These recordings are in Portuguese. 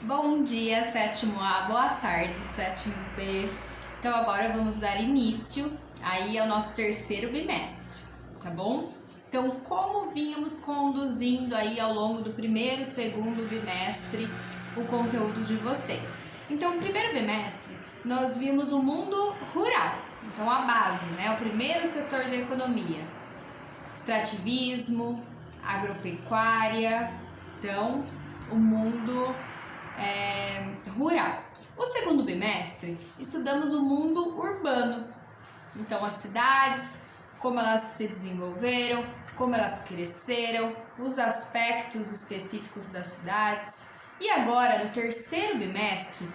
Bom dia, sétimo A, boa tarde, sétimo B. Então agora vamos dar início aí ao nosso terceiro bimestre, tá bom? Então, como vínhamos conduzindo aí ao longo do primeiro e segundo bimestre o conteúdo de vocês? Então, no primeiro bimestre, nós vimos o mundo rural, então a base, né? O primeiro setor da economia, extrativismo, agropecuária, então o mundo rural. O segundo bimestre, estudamos o mundo urbano, então as cidades, como elas se desenvolveram, como elas cresceram, os aspectos específicos das cidades. E agora, no terceiro bimestre,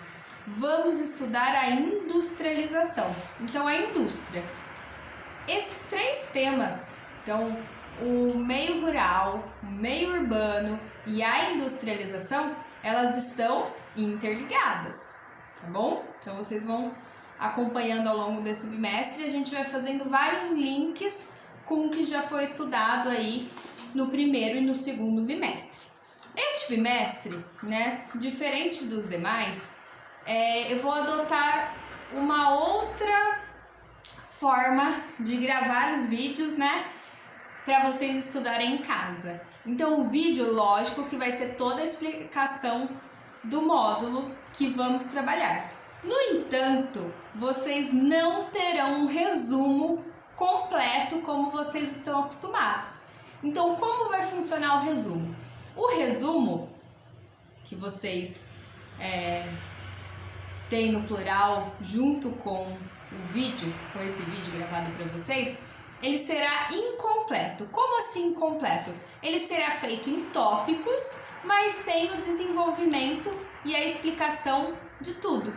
vamos estudar a industrialização, então a indústria. Esses três temas, então o meio rural, o meio urbano e a industrialização, elas estão interligadas, tá bom? Então vocês vão acompanhando ao longo desse bimestre e a gente vai fazendo vários links com o que já foi estudado aí no primeiro e no segundo bimestre. Este bimestre, né, diferente dos demais, eu vou adotar uma outra forma de gravar os vídeos, né, para vocês estudarem em casa. Então o vídeo, lógico que vai ser toda a explicação do módulo que vamos trabalhar. No entanto, vocês não terão um resumo completo como vocês estão acostumados. Então, como vai funcionar o resumo? O resumo que vocês têm no plural junto com o vídeo, com esse vídeo gravado para vocês, ele será incompleto. Como assim incompleto? Ele será feito em tópicos, mas sem o desenvolvimento e a explicação de tudo,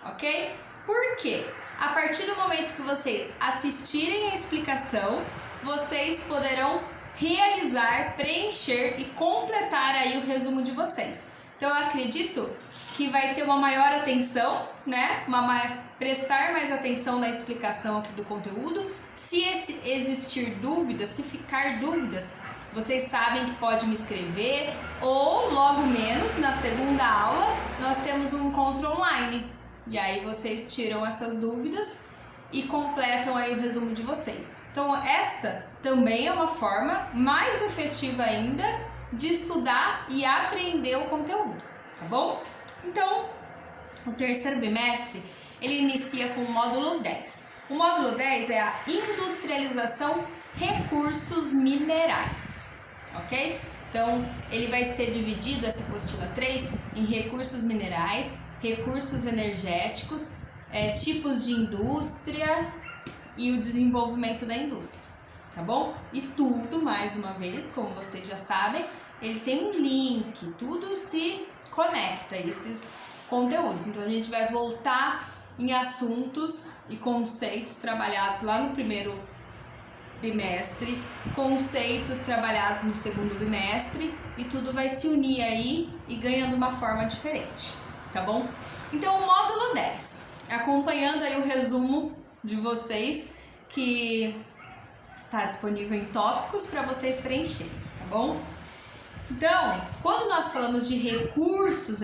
ok? Por quê? A partir do momento que vocês assistirem a explicação, vocês poderão realizar, preencher e completar aí o resumo de vocês. Então eu acredito que vai ter uma maior atenção, né? Prestar mais atenção na explicação aqui do conteúdo. Se existir dúvidas, se ficar dúvidas, vocês sabem que pode me escrever ou logo menos na segunda aula nós temos um encontro online. E aí vocês tiram essas dúvidas e completam aí o resumo de vocês. Então esta também é uma forma mais efetiva ainda de estudar e aprender o conteúdo, tá bom? Então, o terceiro bimestre, ele inicia com o módulo 10. O módulo 10 é a industrialização recursos minerais, ok? Então, ele vai ser dividido, essa apostila 3, em recursos minerais, recursos energéticos, tipos de indústria e o desenvolvimento da indústria, tá bom? E tudo, mais uma vez, como vocês já sabem, ele tem um link, tudo se conecta, esses conteúdos. Então, a gente vai voltar em assuntos e conceitos trabalhados lá no primeiro bimestre, conceitos trabalhados no segundo bimestre, e tudo vai se unir aí e ganhando uma forma diferente, tá bom? Então, o módulo 10, acompanhando aí o resumo de vocês, que está disponível em tópicos para vocês preencherem, tá bom? Então, quando nós falamos de recursos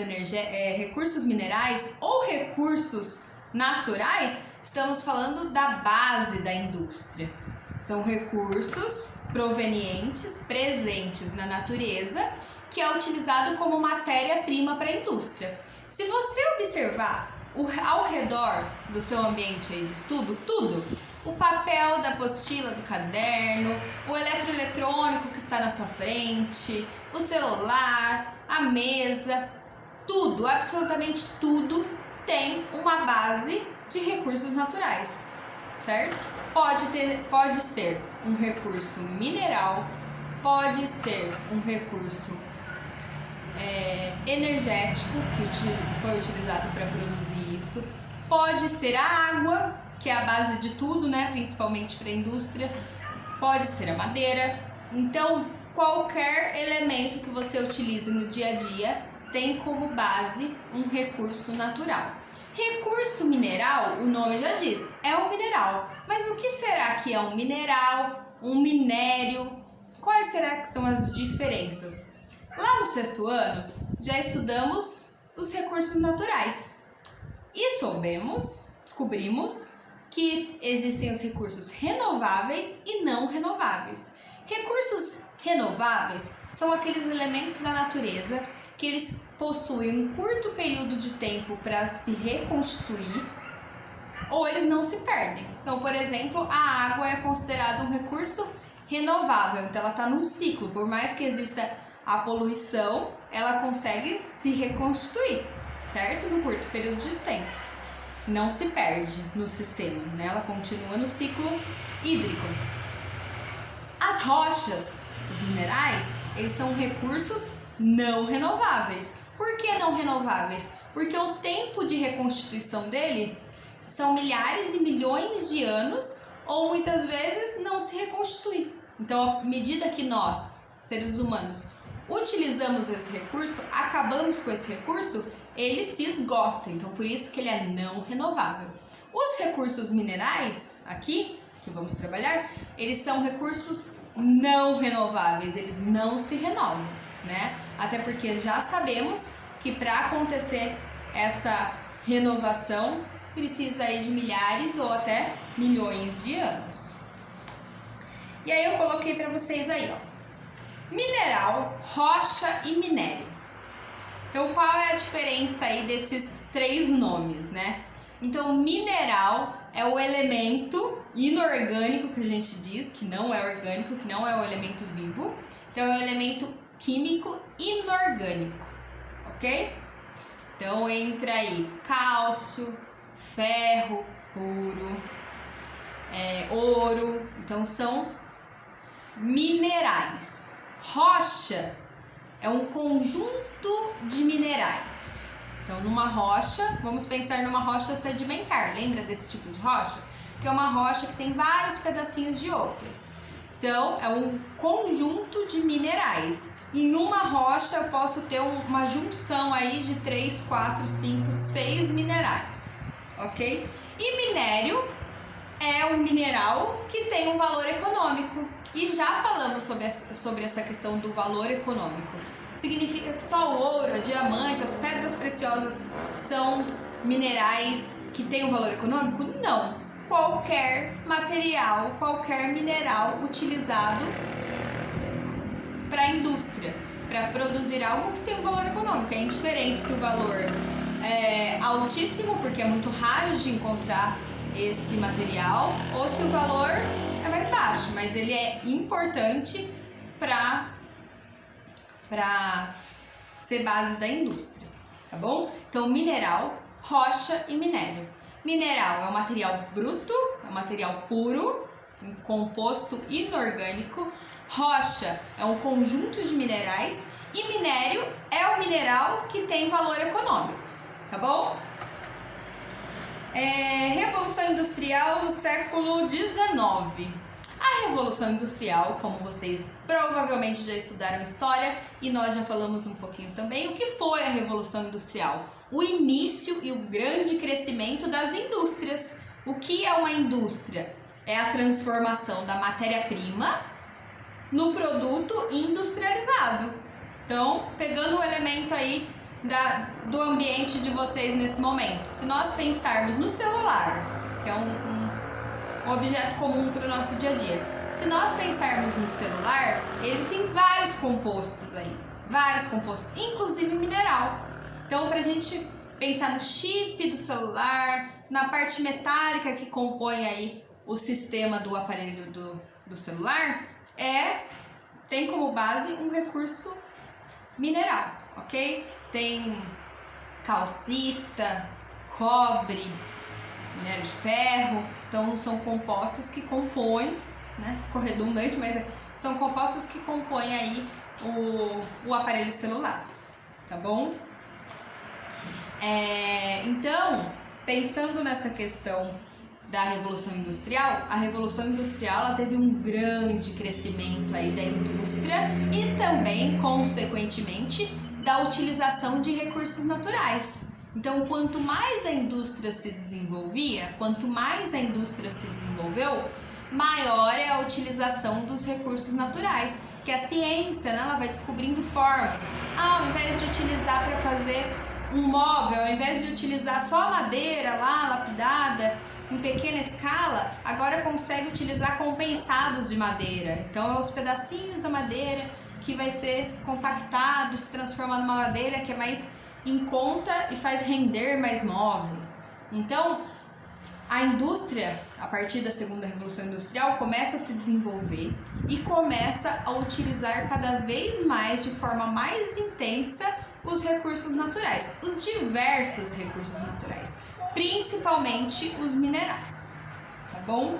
minerais ou recursos naturais, estamos falando da base da indústria. São recursos provenientes, presentes na natureza, que é utilizado como matéria-prima para a indústria. Se você observar ao redor do seu ambiente aí de estudo, tudo, o papel da apostila do caderno, o eletroeletrônico que está na sua frente, o celular, a mesa, tudo, absolutamente tudo tem uma base de recursos naturais, certo? Pode ser um recurso mineral, pode ser um recurso energético, que foi utilizado para produzir isso, pode ser a água, que é a base de tudo, né? Principalmente para a indústria, pode ser a madeira. Então, qualquer elemento que você utilize no dia a dia tem como base um recurso natural. Recurso mineral, o nome já diz, é um mineral. Mas o que será que é um mineral, um minério? Quais será que são as diferenças? Lá no sexto ano, já estudamos os recursos naturais. E descobrimos que existem os recursos renováveis e não renováveis. Recursos renováveis são aqueles elementos da natureza que eles possuem um curto período de tempo para se reconstituir ou eles não se perdem. Então, por exemplo, a água é considerada um recurso renovável, então ela está num ciclo, por mais que exista a poluição, ela consegue se reconstituir, certo? Num curto período de tempo. Não se perde no sistema, né? Ela continua no ciclo hídrico. As rochas, os minerais, eles são recursos não renováveis. Por que não renováveis? Porque o tempo de reconstituição deles são milhares e milhões de anos ou muitas vezes não se reconstitui. Então, à medida que nós, seres humanos, utilizamos esse recurso, acabamos com esse recurso, ele se esgota. Então, por isso que ele é não renovável. Os recursos minerais, aqui, que vamos trabalhar, eles são recursos não renováveis, eles não se renovam, né? Até porque já sabemos que para acontecer essa renovação, precisa aí de milhares ou até milhões de anos. E aí eu coloquei para vocês aí, ó, mineral, rocha e minério. Então, qual é a diferença aí desses três nomes, né? Então, mineral é o elemento inorgânico que a gente diz, que não é orgânico, que não é o elemento vivo. Então, é o elemento químico inorgânico, ok? Então, entra aí cálcio, ferro puro, ouro, então são minerais. Rocha é um conjunto de minerais. Então, numa rocha, vamos pensar numa rocha sedimentar. Lembra desse tipo de rocha? Que é uma rocha que tem vários pedacinhos de outras. Então, é um conjunto de minerais. Em uma rocha, eu posso ter uma junção aí de 3, 4, 5, 6 minerais. Ok? E minério é um mineral que tem um valor econômico. E já falamos sobre essa questão do valor econômico. Significa que só o ouro, o diamante, as pedras preciosas são minerais que têm um valor econômico? Não. Qualquer material, qualquer mineral utilizado para a indústria, para produzir algo que tem um valor econômico. É indiferente se o valor é altíssimo, porque é muito raro de encontrar esse material, ou se o valor é mais baixo, mas ele é importante para ser base da indústria, tá bom? Então, mineral, rocha e minério. Mineral é um material bruto, é um material puro, um composto inorgânico. Rocha é um conjunto de minerais e minério é o mineral que tem valor econômico, tá bom? Revolução Industrial no século XIX. A Revolução Industrial, como vocês provavelmente já estudaram história e nós já falamos um pouquinho também, o que foi a Revolução Industrial? O início e o grande crescimento das indústrias. O que é uma indústria? É a transformação da matéria-prima no produto industrializado. Então, pegando o elemento aí do ambiente de vocês nesse momento, se nós pensarmos no celular, que é um objeto comum para o nosso dia a dia, se nós pensarmos no celular, ele tem vários compostos aí, vários compostos, inclusive mineral. Então, para a gente pensar no chip do celular, na parte metálica que compõe aí o sistema do aparelho do celular, tem como base um recurso mineral, ok? Tem calcita, cobre, minério de ferro, então são compostos que compõem, né? Ficou redundante, mas são compostos que compõem aí o aparelho celular, tá bom? Então, pensando nessa questão da Revolução Industrial, a Revolução Industrial ela teve um grande crescimento aí da indústria e também, consequentemente, da utilização de recursos naturais. Então, quanto mais a indústria se desenvolvia, quanto mais a indústria se desenvolveu, maior é a utilização dos recursos naturais, que a ciência, né, ela vai descobrindo formas. Ao invés de utilizar para fazer um móvel, ao invés de utilizar só a madeira lá, lapidada, em pequena escala, agora consegue utilizar compensados de madeira. Então, é os pedacinhos da madeira que vai ser compactado, se transforma numa madeira que é mais em conta e faz render mais móveis. Então, a indústria, a partir da segunda revolução industrial, começa a se desenvolver e começa a utilizar cada vez mais, de forma mais intensa, os recursos naturais, os diversos recursos naturais, principalmente os minerais, tá bom?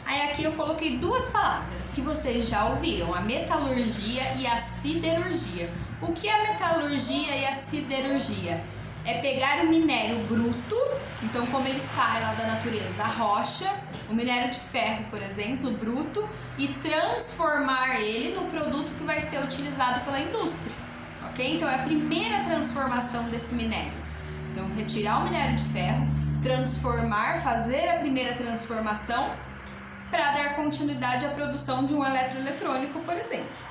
Aí aqui eu coloquei duas palavras que vocês já ouviram, a metalurgia e a siderurgia. O que é a metalurgia e a siderurgia? É pegar o minério bruto, então como ele sai lá da natureza, a rocha, o minério de ferro, por exemplo, bruto, e transformar ele no produto que vai ser utilizado pela indústria, ok? Então é a primeira transformação desse minério. Então retirar o minério de ferro, transformar, fazer a primeira transformação para dar continuidade à produção de um eletroeletrônico, por exemplo.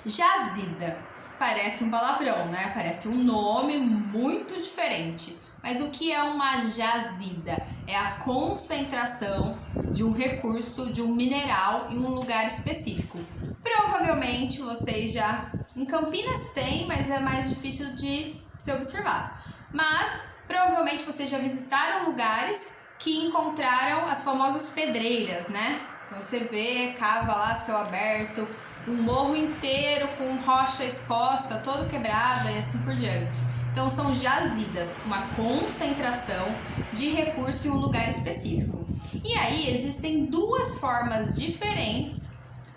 Jazida, parece um palavrão, né? Parece um nome muito diferente. Mas o que é uma jazida? É a concentração de um recurso, de um mineral em um lugar específico. Provavelmente vocês já em Campinas tem, mas é mais difícil de se observar. Mas provavelmente vocês já visitaram lugares que encontraram as famosas pedreiras, né? Então você vê, cava lá, céu aberto, um morro inteiro com rocha exposta, todo quebrada e assim por diante. Então são jazidas, uma concentração de recurso em um lugar específico. E aí existem duas formas diferentes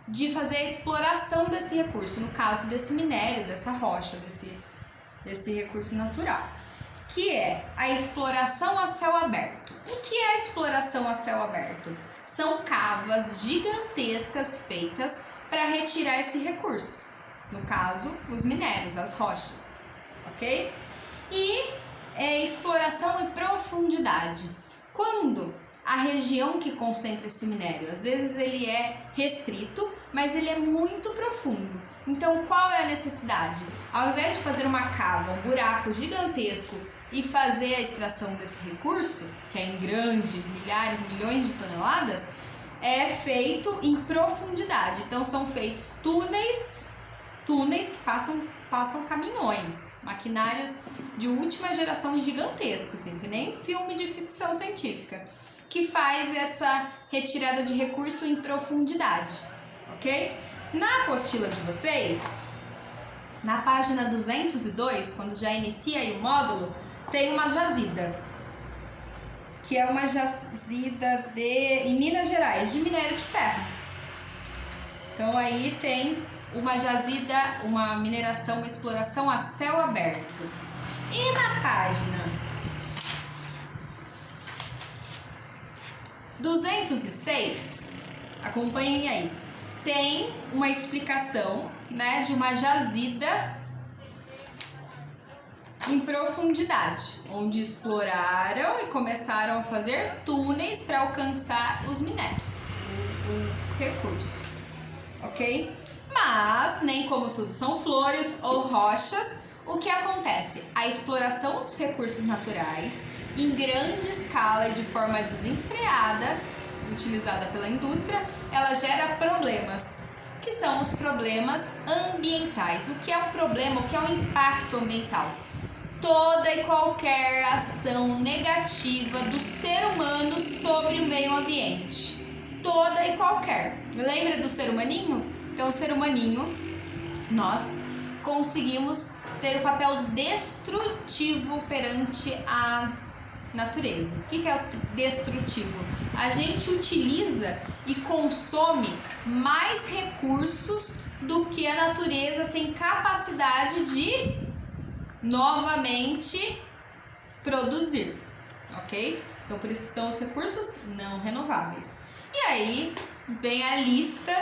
de fazer a exploração desse recurso, no caso desse minério, dessa rocha, desse recurso natural, que é a exploração a céu aberto. O que é a exploração a céu aberto? São cavas gigantescas feitas para retirar esse recurso, no caso, os minérios, as rochas, ok? E exploração em profundidade. Quando a região que concentra esse minério, às vezes ele é restrito, mas ele é muito profundo. Então, qual é a necessidade? Ao invés de fazer uma cava, um buraco gigantesco e fazer a extração desse recurso, que é em grande, milhares, milhões de toneladas, é feito em profundidade. Então são feitos túneis que passam caminhões, maquinários de última geração gigantescos, assim, que nem filme de ficção científica, que faz essa retirada de recurso em profundidade, ok? Na apostila de vocês, na página 202, quando já inicia aí o módulo, tem uma jazida, que é uma jazida em Minas Gerais, de minério de ferro. Então aí tem uma jazida, uma mineração, uma exploração a céu aberto. E na página 206, acompanhem aí, tem uma explicação, né, de uma jazida em profundidade, onde exploraram e começaram a fazer túneis para alcançar os minérios, o recurso, ok? Mas, nem como tudo são flores ou rochas, o que acontece? A exploração dos recursos naturais em grande escala e de forma desenfreada, utilizada pela indústria, ela gera problemas, que são os problemas ambientais. O que é um problema? O que é um impacto ambiental? Toda e qualquer ação negativa do ser humano sobre o meio ambiente. Toda e qualquer. Lembra do ser humaninho? Então, o ser humaninho, nós conseguimos ter o papel destrutivo perante a natureza. O que é o destrutivo? A gente utiliza e consome mais recursos do que a natureza tem capacidade de novamente produzir, ok? Então por isso que são os recursos não renováveis. E aí vem a lista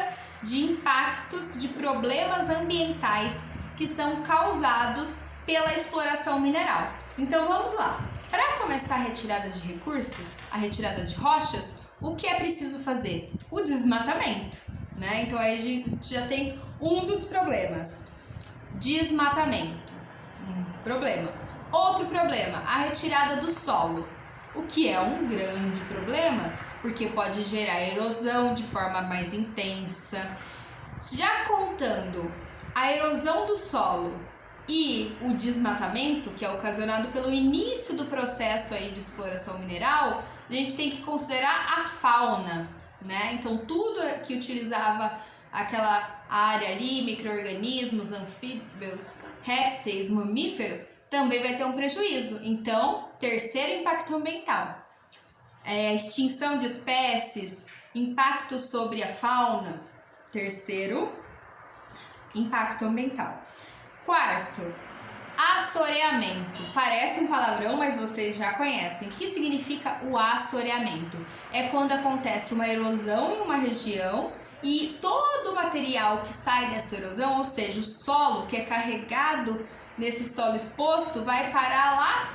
de impactos, de problemas ambientais que são causados pela exploração mineral. Então vamos lá. Para começar a retirada de recursos, a retirada de rochas, o que é preciso fazer? O desmatamento, né? Então aí a gente já tem um dos problemas. Desmatamento, problema. Outro problema, a retirada do solo, o que é um grande problema, porque pode gerar erosão de forma mais intensa. Já contando a erosão do solo e o desmatamento, que é ocasionado pelo início do processo aí de exploração mineral, a gente tem que considerar a fauna, né? Então tudo que utilizava aquela área ali, micro-organismos, anfíbios, répteis, mamíferos, também vai ter um prejuízo. Então, terceiro impacto ambiental, extinção de espécies, impacto sobre a fauna, terceiro impacto ambiental. Quarto, assoreamento. Parece um palavrão, mas vocês já conhecem. O que significa o assoreamento? É quando acontece uma erosão em uma região e todo o material que sai dessa erosão, ou seja, o solo que é carregado nesse solo exposto, vai parar lá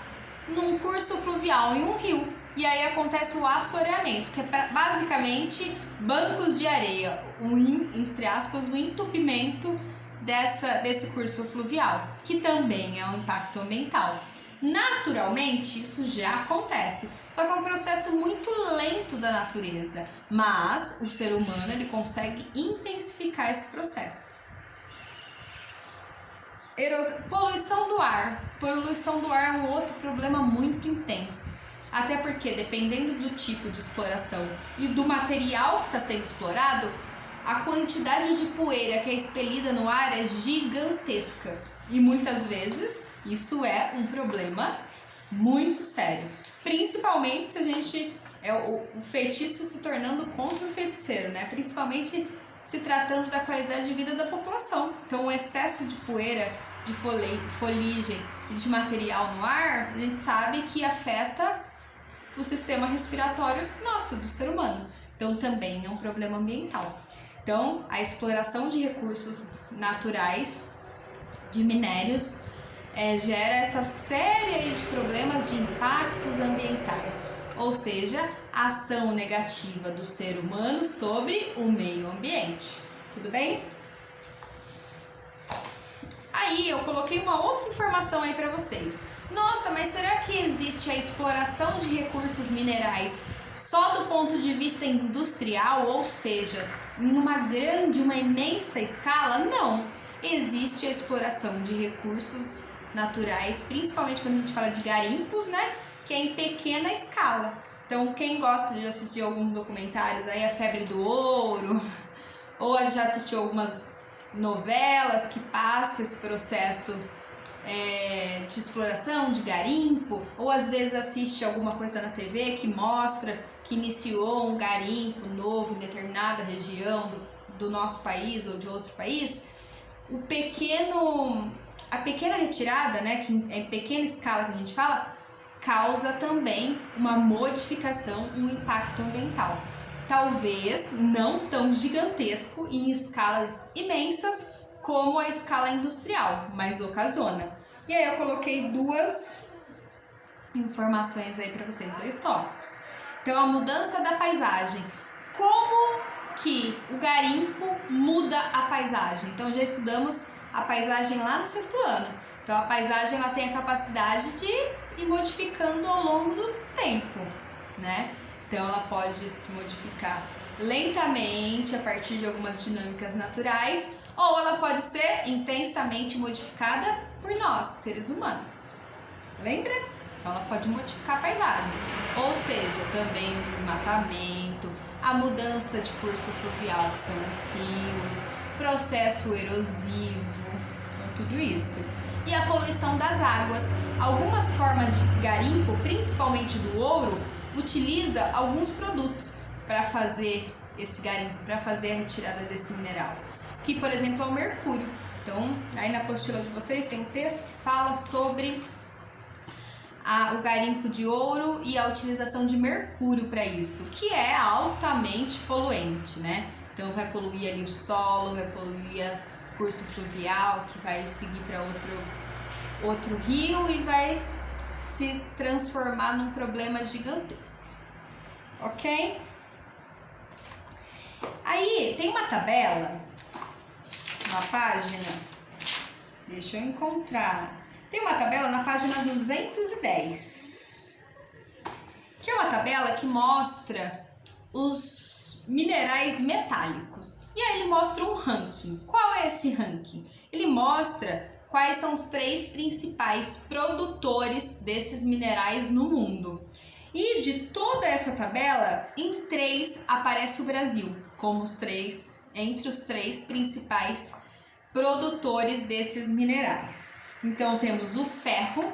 num curso fluvial, em um rio. E aí acontece o assoreamento, que é basicamente bancos de areia, entre aspas, o entupimento desse curso fluvial, que também é um impacto ambiental. Naturalmente, isso já acontece, só que é um processo muito lento da natureza, mas o ser humano ele consegue intensificar esse processo. Poluição do ar. Poluição do ar é um outro problema muito intenso, até porque dependendo do tipo de exploração e do material que está sendo explorado, a quantidade de poeira que é expelida no ar é gigantesca e muitas vezes isso é um problema muito sério, principalmente se a gente o feitiço se tornando contra o feiticeiro, né? Principalmente se tratando da qualidade de vida da população. Então o excesso de poeira, de foligem e de material no ar, a gente sabe que afeta o sistema respiratório nosso, do ser humano. Então também é um problema ambiental. Então, a exploração de recursos naturais, de minérios, gera essa série de problemas de impactos ambientais, ou seja, a ação negativa do ser humano sobre o meio ambiente. Tudo bem? Aí eu coloquei uma outra informação aí para vocês. Nossa, mas será que existe a exploração de recursos minerais só do ponto de vista industrial, ou seja, em uma imensa escala? Não. Existe a exploração de recursos naturais, principalmente quando a gente fala de garimpos, né? Que é em pequena escala. Então, quem gosta de assistir alguns documentários, aí a Febre do Ouro, ou já assistiu algumas novelas que passam esse processo de exploração, de garimpo, ou às vezes assiste alguma coisa na TV que mostra que iniciou um garimpo novo em determinada região do nosso país ou de outro país. A pequena retirada, né, que é em pequena escala que a gente fala, causa também uma modificação, um impacto ambiental. Talvez não tão gigantesco em escalas imensas como a escala industrial, mas ocasiona. E aí eu coloquei duas informações aí para vocês, dois tópicos. Então, a mudança da paisagem. Como que o garimpo muda a paisagem? Então, já estudamos a paisagem lá no 6º ano. Então, a paisagem ela tem a capacidade de ir modificando ao longo do tempo, né? Então, ela pode se modificar lentamente a partir de algumas dinâmicas naturais, ou ela pode ser intensamente modificada por nós, seres humanos. Lembra? Então ela pode modificar a paisagem. Ou seja, também o desmatamento, a mudança de curso fluvial, que são os rios, processo erosivo, tudo isso. E a poluição das águas. Algumas formas de garimpo, principalmente do ouro, utiliza alguns produtos para fazer esse garimpo, para fazer a retirada desse mineral, que por exemplo é o mercúrio. Então, aí na apostila de vocês tem um texto que fala sobre o garimpo de ouro e a utilização de mercúrio para isso, que é altamente poluente, né? Então vai poluir ali o solo, vai poluir o curso fluvial, que vai seguir para outro rio e vai se transformar num problema gigantesco. Ok? Aí tem uma tabela, uma página, deixa eu encontrar. Tem uma tabela na página 210, que é uma tabela que mostra os minerais metálicos. E aí ele mostra um ranking. Qual é esse ranking? Ele mostra quais são os 3 principais produtores desses minerais no mundo. E de toda essa tabela, em 3 aparece o Brasil, como entre os 3 principais produtores desses minerais. Então temos o ferro,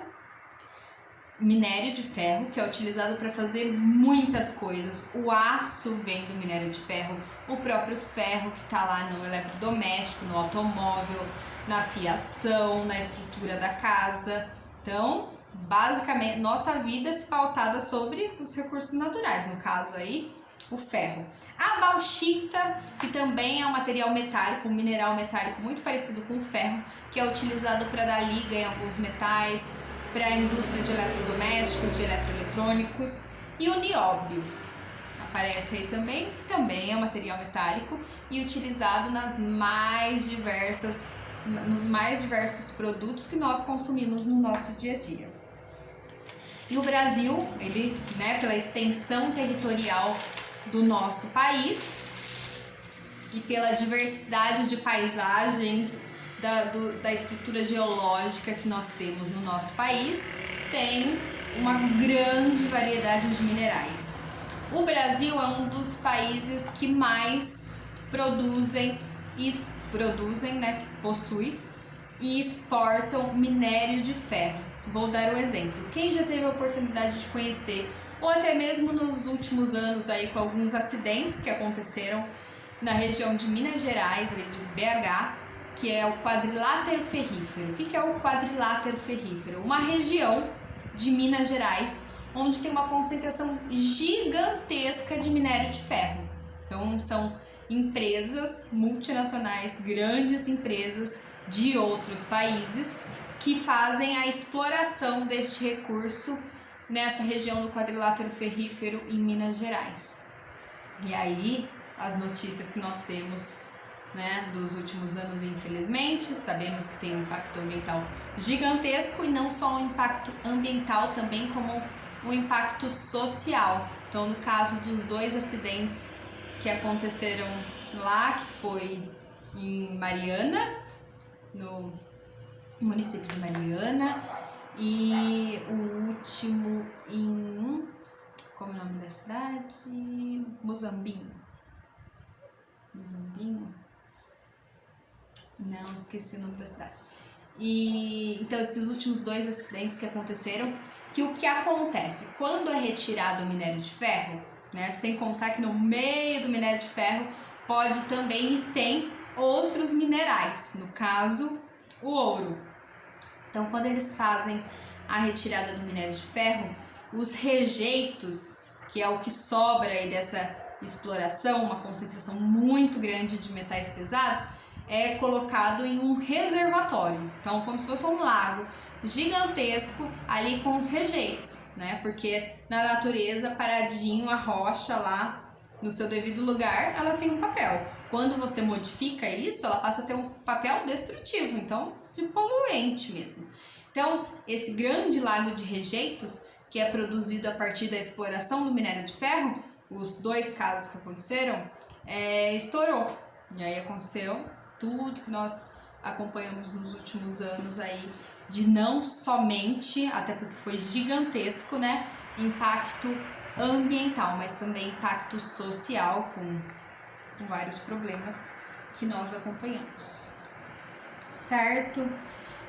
minério de ferro, que é utilizado para fazer muitas coisas. O aço vem do minério de ferro, o próprio ferro que está lá no eletrodoméstico, no automóvel, na fiação, na estrutura da casa. Então, basicamente, nossa vida é pautada sobre os recursos naturais, no caso aí, o ferro. A bauxita, que também é um material metálico, um mineral metálico muito parecido com o ferro, que é utilizado para dar liga em alguns metais, para a indústria de eletrodomésticos, de eletroeletrônicos. E o nióbio aparece aí também, que também é um material metálico e utilizado nos mais diversos produtos que nós consumimos no nosso dia a dia. E o Brasil, ele, pela extensão territorial do nosso país e pela diversidade de paisagens, da estrutura geológica que nós temos no nosso país, tem uma grande variedade de minerais. O Brasil é um dos países que mais possui e exportam minério de ferro. Vou dar um exemplo. Quem já teve a oportunidade de conhecer, ou até mesmo nos últimos anos aí com alguns acidentes que aconteceram na região de Minas Gerais, de BH, que é o quadrilátero ferrífero. O que é o quadrilátero ferrífero? Uma região de Minas Gerais onde tem uma concentração gigantesca de minério de ferro. Então são empresas multinacionais, grandes empresas de outros países que fazem a exploração deste recurso nessa região do quadrilátero ferrífero em Minas Gerais. E aí as notícias que nós temos dos últimos anos, infelizmente, sabemos que tem um impacto ambiental gigantesco, e não só um impacto ambiental, também como um impacto social. Então, no caso dos 2 acidentes que aconteceram lá, que foi em Mariana, no município de Mariana, e o último em, como é o nome da cidade? Muzambinho. Não, esqueci o nome da cidade. E então esses últimos 2 acidentes que aconteceram, que o que acontece quando é retirado o minério de ferro, sem contar que no meio do minério de ferro pode também e tem outros minerais, no caso o ouro. Então quando eles fazem a retirada do minério de ferro, os rejeitos, que é o que sobra aí dessa exploração, uma concentração muito grande de metais pesados, é colocado em um reservatório. Então, como se fosse um lago gigantesco ali com os rejeitos, Porque na natureza, paradinho, a rocha lá no seu devido lugar, ela tem um papel. Quando você modifica isso, ela passa a ter um papel destrutivo, então de poluente mesmo. Então, esse grande lago de rejeitos, que é produzido a partir da exploração do minério de ferro, os 2 casos que aconteceram, estourou. E aí aconteceu tudo que nós acompanhamos nos últimos anos aí, de não somente, até porque foi gigantesco, impacto ambiental, mas também impacto social, com vários problemas que nós acompanhamos. Certo?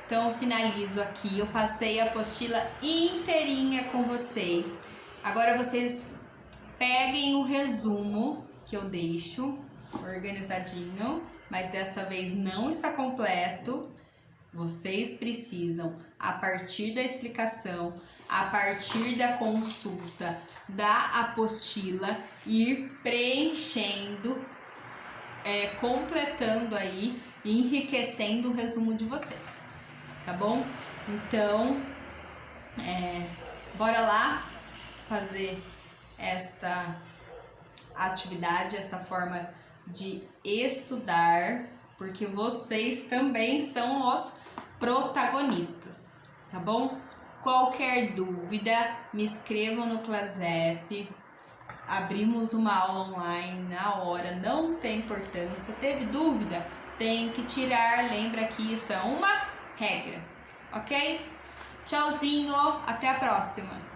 Então eu finalizo aqui, eu passei a apostila inteirinha com vocês. Agora vocês peguem o resumo que eu deixo organizadinho, mas desta vez não está completo. Vocês precisam, a partir da explicação, a partir da consulta da apostila, ir preenchendo, completando aí, enriquecendo o resumo de vocês, tá bom? Então, bora lá fazer esta atividade, esta forma de estudar, porque vocês também são os protagonistas, tá bom? Qualquer dúvida, me escrevam no Clasep. Abrimos uma aula online na hora, não tem importância. Teve dúvida? Tem que tirar. Lembra que isso é uma regra, ok? Tchauzinho, até a próxima!